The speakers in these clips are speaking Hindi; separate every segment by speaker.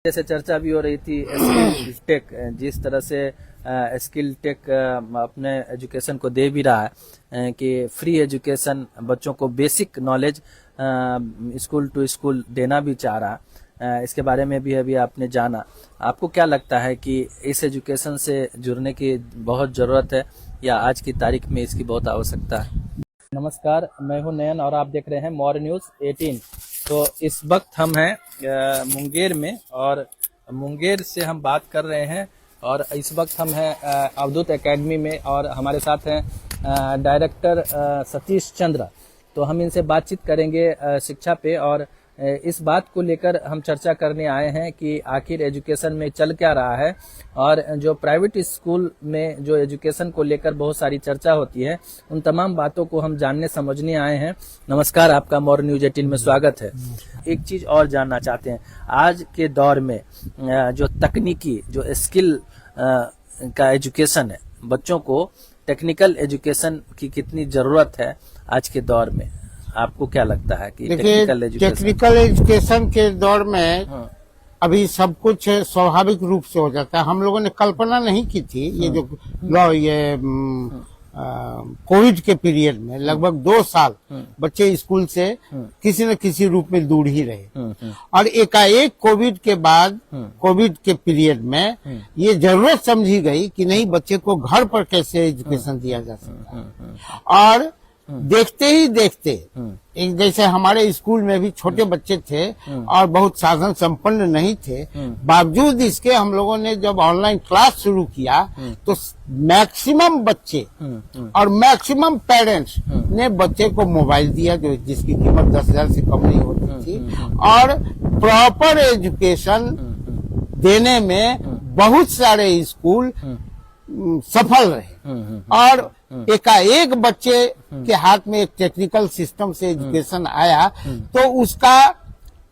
Speaker 1: जैसे चर्चा भी हो रही थी स्किल टेक, जिस तरह से स्किल टेक अपने एजुकेशन को दे भी रहा है कि फ्री एजुकेशन बच्चों को basic knowledge school to school देना भी चाह रहा है। इसके बारे में भी अभी आपने जाना। आपको क्या लगता है कि इस एजुकेशन से जुड़ने की बहुत ज़रूरत है या आज की तारीख में इसकी बहुत आवश्यकता है? नमस्कार, मैं हूं नयन और आप देख रहे हैं मॉर्निंग न्यूज़ 18। तो इस वक्त हम हैं मुंगेर में और मुंगेर से हम बात कर रहे हैं और इस वक्त हम हैं अवधूत एकेडमी में और हमारे साथ हैं डायरेक्टर सतीश चंद्र। तो हम इनसे बातचीत करेंगे शिक्षा पे और इस बात को लेकर हम चर्चा करने आए हैं कि आखिर एजुकेशन में चल क्या रहा है और जो प्राइवेट स्कूल में जो एजुकेशन को लेकर बहुत सारी चर्चा होती है, उन तमाम बातों को हम जानने समझने आए हैं। नमस्कार, आपका मॉर्निंग न्यूज़ 18 में स्वागत है। एक चीज और जानना चाहते हैं, आज के दौर में जो तकनीकी जो स्किल का एजुकेशन है, बच्चों को टेक्निकल एजुकेशन की कितनी जरूरत है आज के दौर में? आपको क्या लगता है कि
Speaker 2: टेक्निकल एजुकेशन के दौर में अभी सब कुछ स्वाभाविक रूप से हो जाता है। हम लोगों ने कल्पना नहीं की थी ये जो कोविड के पीरियड में लगभग 2 साल बच्चे स्कूल से किसी न किसी रूप में दूर ही रहे और एकाएक कोविड के बाद कोविड के पीरियड में ये जरूरत समझी गई कि नहीं, बच्चे को घर पर कैसे एजुकेशन दिया जा सकता है। और देखते ही देखते एक जैसे हमारे स्कूल में भी छोटे बच्चे थे और बहुत साधन संपन्न नहीं थे, बावजूद इसके हम लोगों ने जब ऑनलाइन क्लास शुरू किया तो मैक्सिमम बच्चे और मैक्सिमम पेरेंट्स ने बच्चे को मोबाइल दिया जो जिसकी कीमत 10,000 से कम नहीं होती थी और प्रॉपर एजुकेशन देने में बहुत सारे स्कूल सफल रहे और एकाएक बच्चे के हाथ में एक टेक्निकल सिस्टम से एजुकेशन आया तो उसका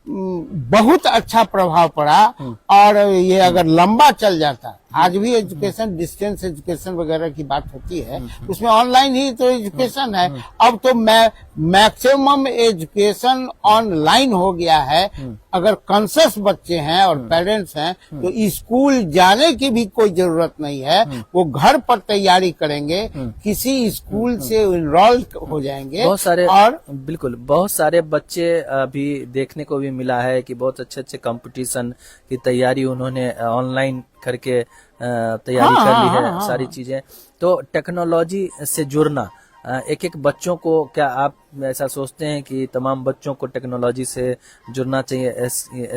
Speaker 2: बहुत अच्छा प्रभाव पड़ा। और ये अगर लंबा चल जाता, आज भी एजुकेशन डिस्टेंस एजुकेशन वगैरह की बात होती है, उसमें ऑनलाइन ही तो एजुकेशन है। अब तो मैक्सिमम एजुकेशन ऑनलाइन हो गया है। अगर कॉन्शियस बच्चे हैं और पेरेंट्स हैं तो स्कूल जाने की भी कोई जरूरत नहीं है, वो घर पर तैयारी करेंगे, किसी स्कूल से इनरोल हो जाएंगे।
Speaker 1: बहुत सारे
Speaker 2: और
Speaker 1: बिल्कुल बहुत सारे बच्चे अभी देखने को भी मिला है कि बहुत अच्छे अच्छे कंपटीशन की तैयारी उन्होंने ऑनलाइन करके तैयारी कर ली है। सारी चीजें तो टेक्नोलॉजी से जुड़ना एक एक बच्चों को, क्या आप ऐसा सोचते हैं कि तमाम बच्चों को टेक्नोलॉजी से जुड़ना चाहिए,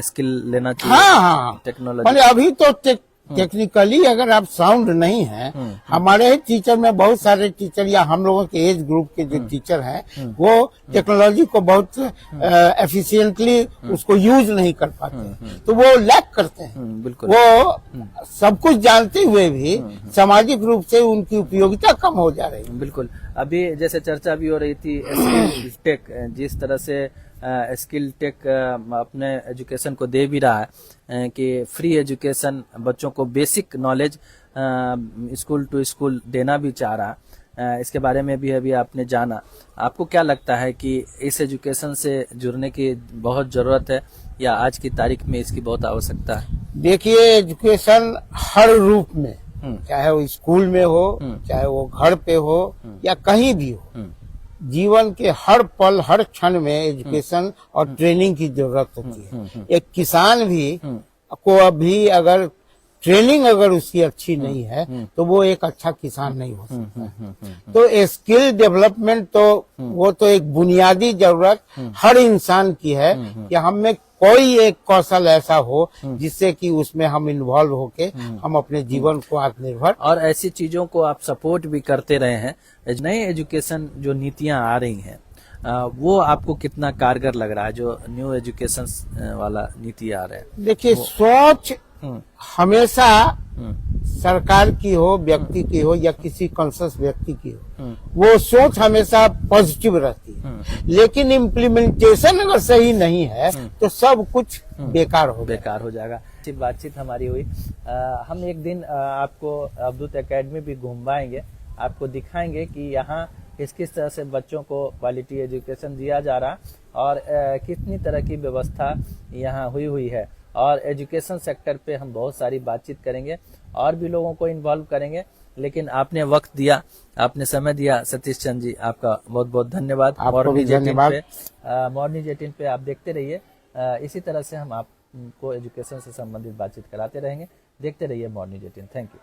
Speaker 1: स्किल लेना चाहिए? टेक्नोलॉजी
Speaker 2: अभी तो टेक्निकली अगर आप साउंड नहीं है, हमारे टीचर में बहुत सारे टीचर या हम लोगों के एज ग्रुप के जो टीचर हैं वो टेक्नोलॉजी को बहुत एफिशिएंटली उसको यूज नहीं कर पाते, तो वो लैक करते हैं। बिल्कुल, वो सब कुछ जानते हुए भी सामाजिक रूप से उनकी उपयोगिता कम हो जा रही है।
Speaker 1: बिल्कुल, अभी जैसे चर्चा भी हो रही थी स्किल टेक, जिस तरह से स्किल टेक अपने एजुकेशन को दे भी रहा है कि फ्री एजुकेशन बच्चों को basic knowledge school to school देना भी चाह रहा है। इसके बारे में भी अभी आपने जाना। आपको क्या लगता है कि इस एजुकेशन से जुड़ने की बहुत ज़रूरत है या आज की तारीख में इसकी बहुत आवश्यकता है?
Speaker 2: देखिए, एजुकेशन हर रूप में, चाहे वो स्कूल में हो, चाहे वो घर पे हो या कहीं भी हो, जीवन के हर पल हर क्षण में एजुकेशन और ट्रेनिंग की जरूरत होती है। एक किसान भी को अभी अगर ट्रेनिंग अगर उसकी अच्छी नहीं है तो वो एक अच्छा किसान नहीं हो सकता है। तो स्किल डेवलपमेंट तो वो तो एक बुनियादी जरूरत हर इंसान की है कि हम में कोई एक कौशल ऐसा हो जिससे कि उसमें हम इन्वॉल्व होके हम अपने जीवन को आत्मनिर्भर, और
Speaker 1: ऐसी चीजों को आप सपोर्ट भी करते रहे हैं। नई एजुकेशन जो नीतियां आ रही हैं वो आपको कितना कारगर लग रहा है, जो न्यू एजुकेशन वाला नीति आ रहा है?
Speaker 2: देखिए, सोच हमेशा सरकार की हो, व्यक्ति की हो या किसी कॉन्शियस व्यक्ति की हो, वो सोच हमेशा पॉजिटिव रहती है, लेकिन इम्प्लीमेंटेशन अगर सही नहीं है तो सब कुछ बेकार हो जाएगा। बातचीत हमारी हुई। हम एक दिन आपको अवधूत एकेडमी भी घुमाएंगे, आपको दिखाएंगे कि यहाँ किस किस तरह से बच्चों को क्वालिटी एजुकेशन दिया जा रहा और कितनी तरह की व्यवस्था यहाँ हुई है।
Speaker 1: और एजुकेशन सेक्टर पे हम बहुत सारी बातचीत करेंगे और भी लोगों को इन्वॉल्व करेंगे। लेकिन आपने वक्त दिया, आपने समय दिया सतीश चंद जी, आपका बहुत बहुत धन्यवाद।
Speaker 2: आपको भी धन्यवाद।
Speaker 1: मॉर्निंग 18 पे आप देखते रहिए। इसी तरह से हम आपको एजुकेशन से संबंधित बातचीत कराते रहेंगे। देखते रहिए मॉर्निंग 18। Thank you.